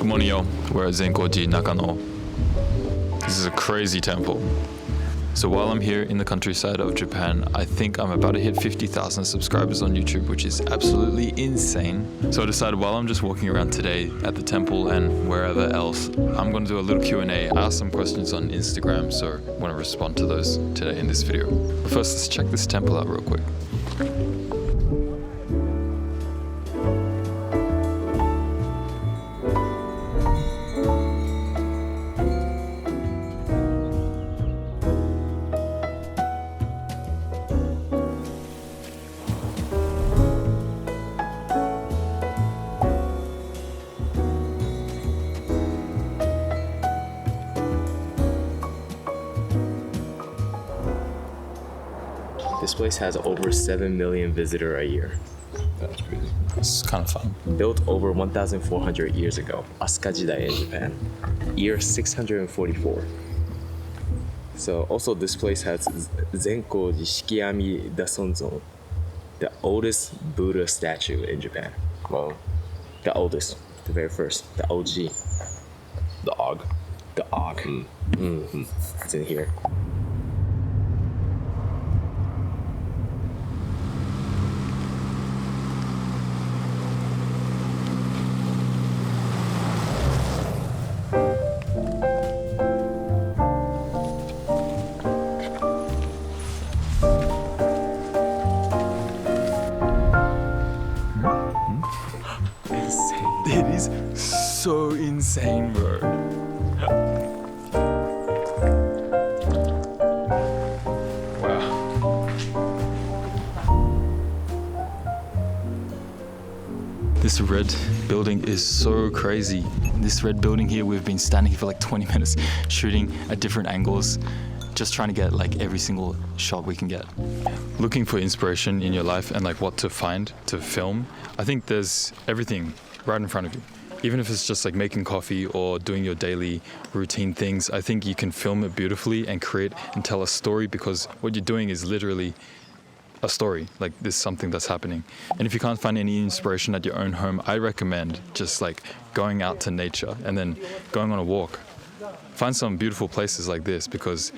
Good morning, y'all. We're at Zenkoji Nakano. This is a crazy temple. So while I'm here in the countryside of Japan, I think I'm about to hit 50,000 subscribers on YouTube, which is absolutely insane. So I decided while I'm just walking around today at the temple and wherever else, I'm going to do a little Q&A, ask some questions on Instagram, so I want to respond to those today in this video. But first, let's check this temple out real quick. This place has over 7 million visitors a year. That's crazy. It's kind of fun. Built over 1,400 years ago, Asuka Jidai in Japan, year 644. So also this place has Zenkoji Shikiami Dasonzon, the oldest Buddha statue in Japan. Well, the oldest, the very first, the OG. The Og. The Og. It's in here. It is so insane, bro. Wow. This red building is so crazy. This red building here, we've been standing here for like 20 minutes shooting at different angles, just trying to get like every single shot we can get. Looking for inspiration in your life and like what to find to film, I think there's everything right in front of you. Even if it's just like making coffee or doing your daily routine things, I think you can film it beautifully and create and tell a story, because what you're doing is literally a story. Like this is something that's happening. And if you can't find any inspiration at your own home, I recommend just like going out to nature and then going on a walk. Find some beautiful places like this, because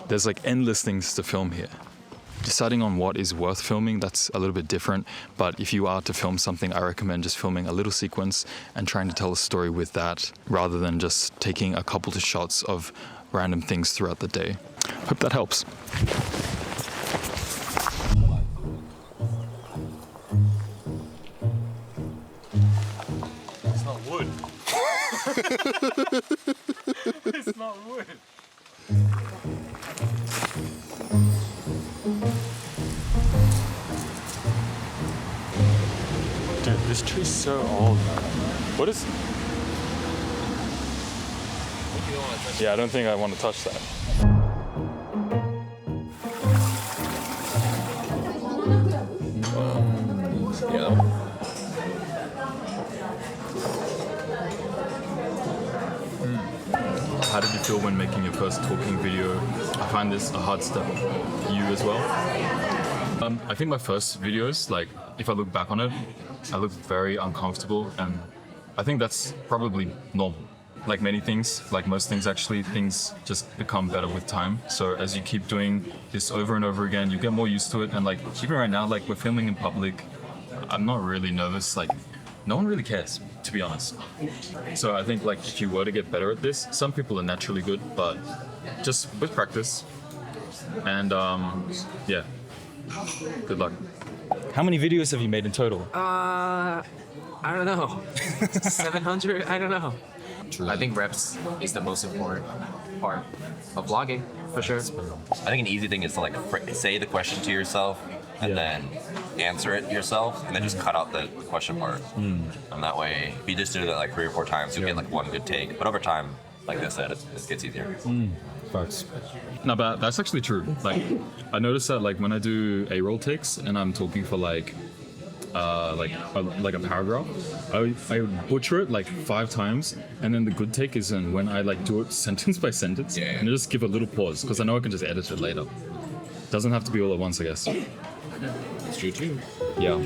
there's like endless things to film here. Deciding on what is worth filming, that's a little bit different, but if you are to film something, I recommend just filming a little sequence and trying to tell a story with that, rather than just taking a couple of shots of random things throughout the day. Hope that helps. It's not wood. It's not wood. Dude, this tree's so old, man. What is... Yeah, I don't think I want to touch that. Yeah. How did you feel when making your first talking video? I find this a hard step. You as well? I think my first videos, like, if I look back on it, I look very uncomfortable, and I think that's probably normal. Like many things, like most things actually, things just become better with time. So as you keep doing this over and over again, you get more used to it. And like, even right now, like we're filming in public, I'm not really nervous. Like, no one really cares, to be honest. So I think like if you were to get better at this, some people are naturally good, but just with practice. And yeah, good luck. How many videos have you made in total? I don't know. 700? I don't know. I think reps is the most important part of vlogging, for sure. I think an easy thing is to like say the question to yourself and then answer it yourself, and then just cut out the question part. And that way, if you just do that like 3 or 4 times, you'll get like one good take. But over time, like I said, it gets easier. Facts. No, but that's actually true. Like, I noticed that like when I do A-roll takes and I'm talking for like a paragraph, I would butcher it like 5 times, and then the good take is when I like do it sentence by sentence, and I just give a little pause, because I know I can just edit it later. Doesn't have to be all at once, I guess. It's true too. Yeah.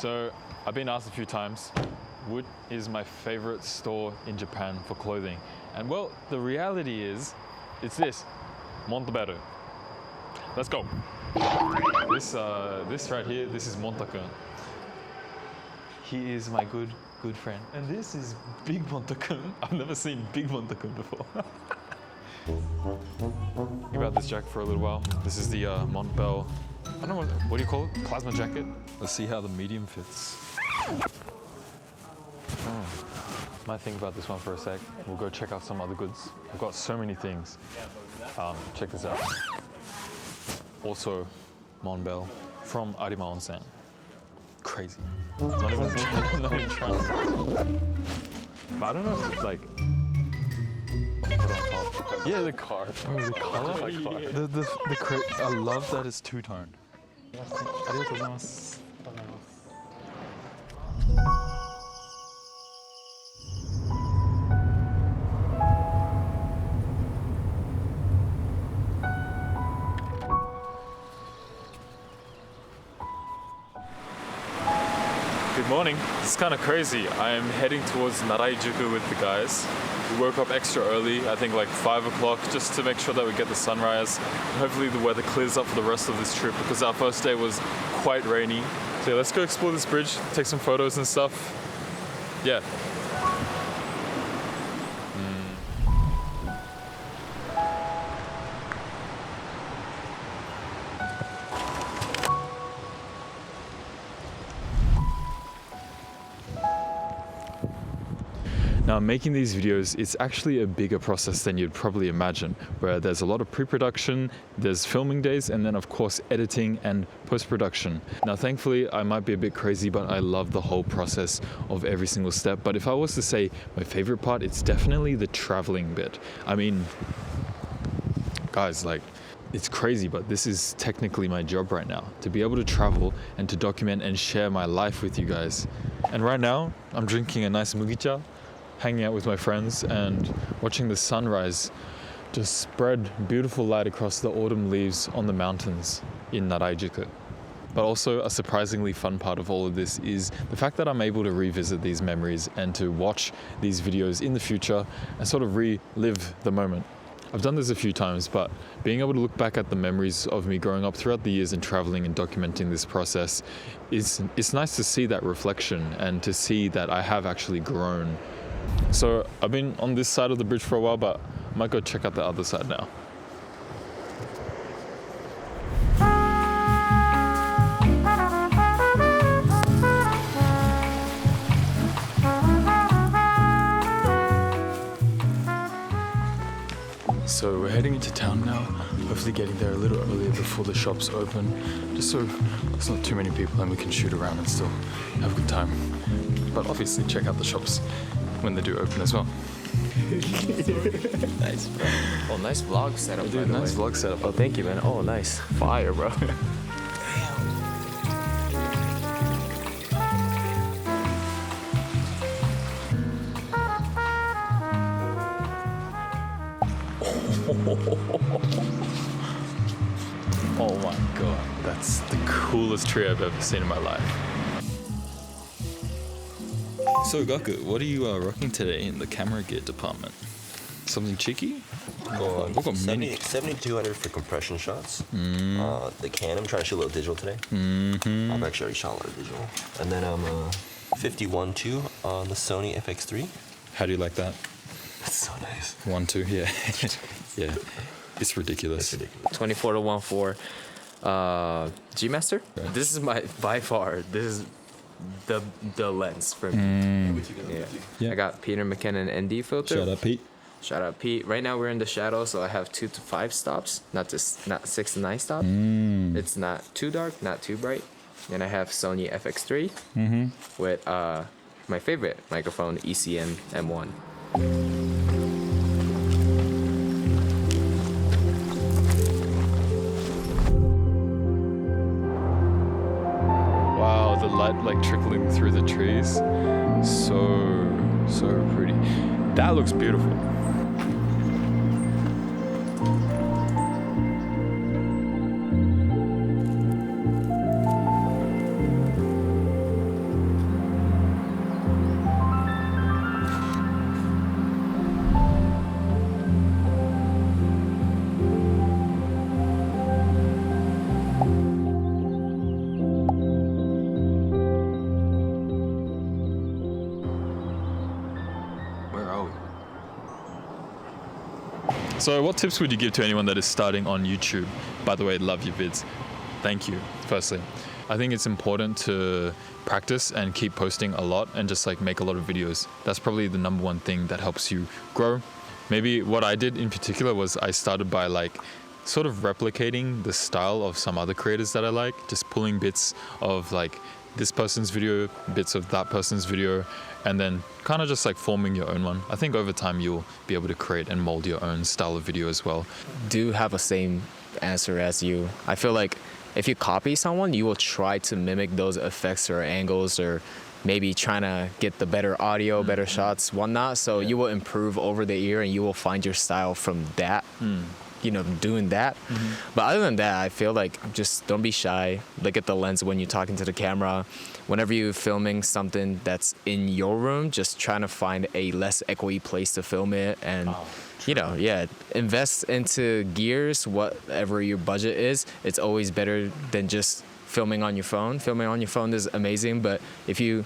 So I've been asked a few times, what is my favorite store in Japan for clothing? And well, the reality is, it's this, Montebello. Let's go. This right here, this is Monta-kun. He is my good friend. And this is Big Monta-kun. I've never seen Big Monta-kun before. Think about this jacket for a little while. This is the Montbell, I don't know, what do you call it? Plasma jacket. Let's see how the medium fits. Might think about this one for a sec. We'll go check out some other goods. I've got so many things. Check this out. Also, Montbell from Arima Onsen. Crazy. Not even trying. But I don't know if it's like. Yeah, the car. Oh, the color. I love that it's two-toned. Arigatou gozaimasu. Good morning. It's kind of crazy. I'm heading towards Narajuku with the guys. We woke up extra early, I think like 5 o'clock, just to make sure that we get the sunrise. And hopefully the weather clears up for the rest of this trip because our first day was quite rainy. So yeah, let's go explore this bridge, take some photos and stuff. Yeah. Now, making these videos, it's actually a bigger process than you'd probably imagine, where there's a lot of pre-production, there's filming days, and then of course editing and post-production. Now, thankfully, I might be a bit crazy, but I love the whole process of every single step. But if I was to say my favorite part, it's definitely the traveling bit. I mean, guys, like, it's crazy, but this is technically my job right now, to be able to travel and to document and share my life with you guys. And right now, I'm drinking a nice mugicha, hanging out with my friends and watching the sunrise just spread beautiful light across the autumn leaves on the mountains in Narajuku. But also a surprisingly fun part of all of this is the fact that I'm able to revisit these memories and to watch these videos in the future and sort of relive the moment. I've done this a few times, but being able to look back at the memories of me growing up throughout the years and traveling and documenting this process, it's nice to see that reflection and to see that I have actually grown. So I've been on this side of the bridge for a while, but I might go check out the other side now. So we're heading into town now, hopefully getting there a little earlier before the shops open, just so there's not too many people and we can shoot around and still have a good time. But obviously check out the shops when they do open as well. Nice, bro. Oh, nice vlog setup, by the way. Nice vlog setup. Oh, thank you, man. Oh, nice. Fire, bro. Oh my god, that's the coolest tree I've ever seen in my life. So Gaku, what are you rocking today in the camera gear department? Something cheeky? Well, 7200 for compression shots. The Canon, I'm trying to shoot a little digital today. I've actually already shot a lot of digital. And then I'm 51.2 on the Sony FX3. How do you like that? That's so nice. 1.2, yeah. Yeah, it's ridiculous. 24 to 1.4 G Master. Right. This is by far this is the lens for me. Yeah. I got Peter McKinnon ND filter. Shout out Pete. Shout out Pete. Right now we're in the shadow, so I have 2 to 5 stops, not 6 to 9 stops. It's not too dark, not too bright. And I have Sony FX3 with my favorite microphone, ECM M1. Wow, the light like trickling through the trees. So pretty. That looks beautiful. So what tips would you give to anyone that is starting on YouTube? By the way, love your vids. Thank you, firstly. I think it's important to practice and keep posting a lot and just like make a lot of videos. That's probably the number one thing that helps you grow. Maybe what I did in particular was I started by like sort of replicating the style of some other creators that I like, just pulling bits of like this person's video, bits of that person's video, and then kind of just like forming your own one. I think over time you'll be able to create and mold your own style of video as well. Do have a same answer as you. I feel like if you copy someone, you will try to mimic those effects or angles, or maybe trying to get the better audio, better shots, whatnot. So you will improve over the year and you will find your style from that. Doing that. But other than that, I feel like just don't be shy. Look at the lens when you're talking to the camera. Whenever you're filming something that's in your room, just trying to find a less echoey place to film it. And, invest into gears, whatever your budget is. It's always better than just filming on your phone. Filming on your phone is amazing, but if you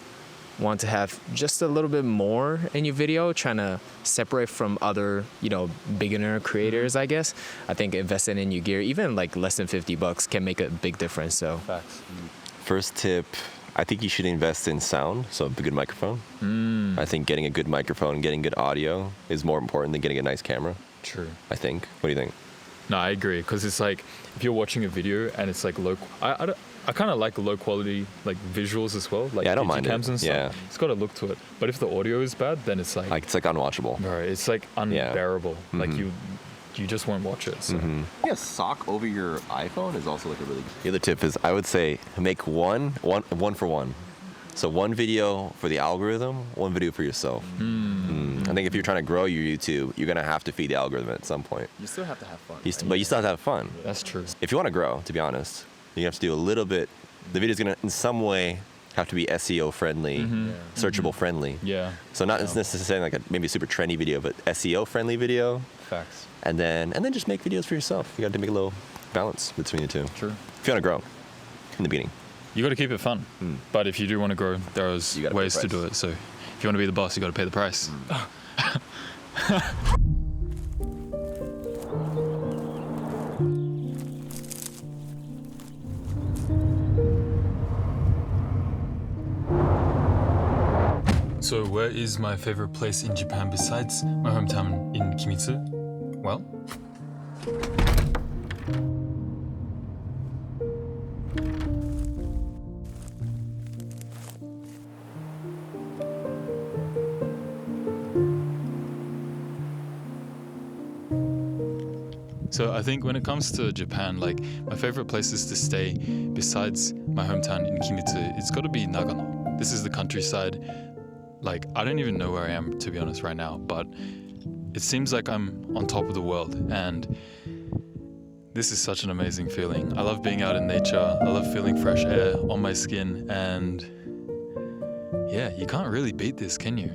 want to have just a little bit more in your video, trying to separate from other, beginner creators, I guess, I think investing in your gear, even like less than $50 can make a big difference. So Facts. First tip, I think you should invest in sound, so a good microphone. I think getting a good microphone, getting good audio is more important than getting a nice camera. True. I think. What do you think? No, I agree, because it's like if you're watching a video and it's like low, I kind of like low quality like visuals as well, like I don't mind cams it. and stuff. Yeah. It's got a look to it. But if the audio is bad, then it's like It's like unwatchable. bro, it's like unbearable. Like you just won't watch it. So. Yeah, sock over your iPhone is also like a really. The other tip is I would say make one for one. So one video for the algorithm, one video for yourself. I think if you're trying to grow your YouTube, you're gonna have to feed the algorithm at some point. you still have to have fun. But you still have to have fun. That's true. If you want to grow, to be honest, you have to do a little bit. The video's gonna, in some way, have to be SEO friendly, searchable friendly. Yeah. So not necessarily like maybe a super trendy video, but SEO friendly video. Facts. And then just make videos for yourself. You got to make a little balance between the two. True. If you want to grow, in the beginning. You got to keep it fun. But if you do want to grow, there's You gotta ways pay the to do it. So if you want to be the boss, you got to pay the price. So where is my favorite place in Japan besides my hometown in Kimitsu? Well, so I think when it comes to Japan, like my favorite places to stay besides my hometown in Kimitsu, it's got to be Nagano. This is the countryside. Like, I don't even know where I am, to be honest, right now, but it seems like I'm on top of the world, and this is such an amazing feeling. I love being out in nature. I love feeling fresh air on my skin, and yeah, you can't really beat this, can you?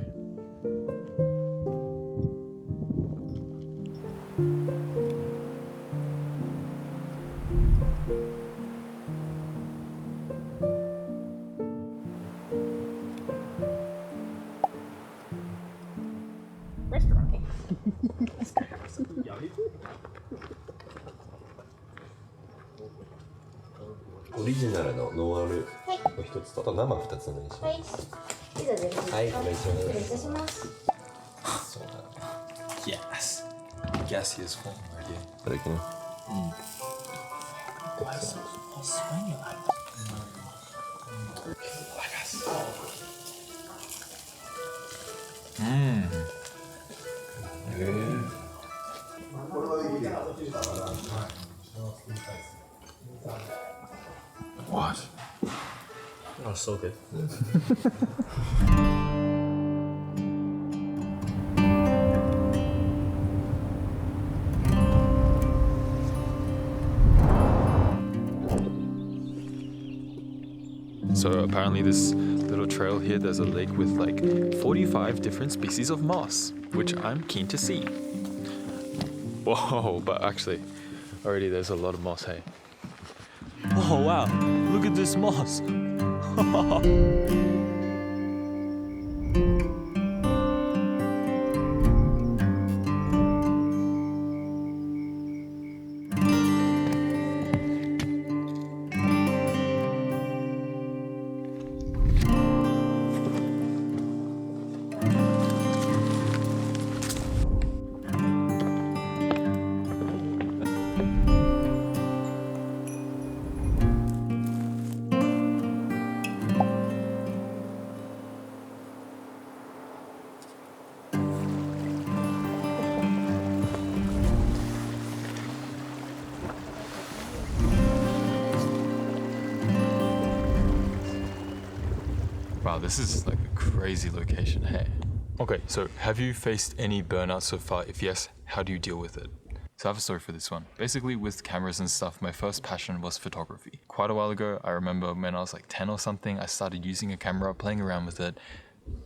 Resturant. オリジナルのノンアルを一つと、あと生二つお願いしまはい。ピザでよろしいですか。はいお願いします失礼いたします。す。そうだ。 Yes. Gaseous form right here. いただきます。What? Oh, so good. So apparently this little trail here, there's a lake with like 45 different species of moss, which I'm keen to see. Whoa, but actually, already there's a lot of moss, hey. Oh wow, look at this moss. Wow, this is like a crazy location, hey? Okay, so have you faced any burnout so far? If yes, how do you deal with it? So I have a story for this one. Basically, with cameras and stuff, my first passion was photography. Quite a while ago, I remember when I was like 10 or something, I started using a camera, playing around with it,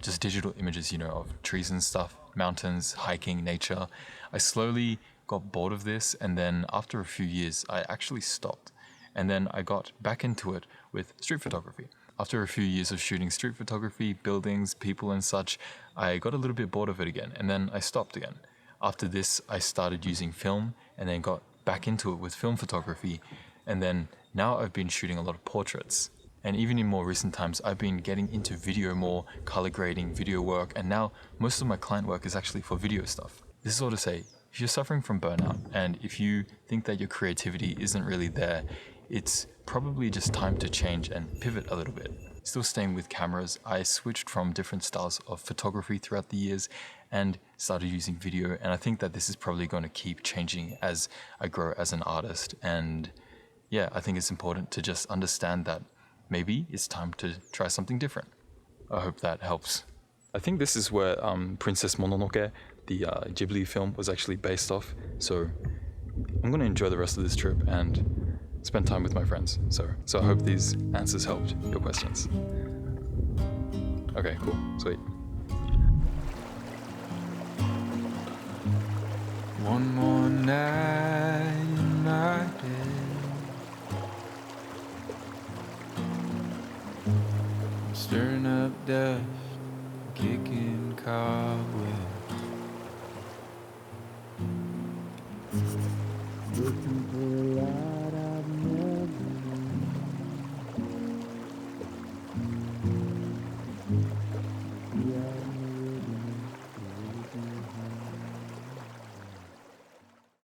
just digital images, you know, of trees and stuff, mountains, hiking, nature. I slowly got bored of this, and then after a few years, I actually stopped. And then I got back into it with street photography. After a few years of shooting street photography, buildings, people and such, I got a little bit bored of it again, and then I stopped again. After this, I started using film and then got back into it with film photography. And then now I've been shooting a lot of portraits. And even in more recent times, I've been getting into video more, color grading, video work, and now most of my client work is actually for video stuff. This is all to say, if you're suffering from burnout and if you think that your creativity isn't really there, it's probably just time to change and pivot a little bit. Still staying with cameras, I switched from different styles of photography throughout the years and started using video, and I think that this is probably going to keep changing as I grow as an artist. And yeah, I think it's important to just understand that maybe it's time to try something different. I hope that helps. I think this is where Princess Mononoke, the Ghibli film, was actually based off. So I'm going to enjoy the rest of this trip and spend time with my friends. So I hope these answers helped your questions. Okay, cool, sweet. One more night in my bed, I'm stirring up dust, kicking cobwebs, looking for light.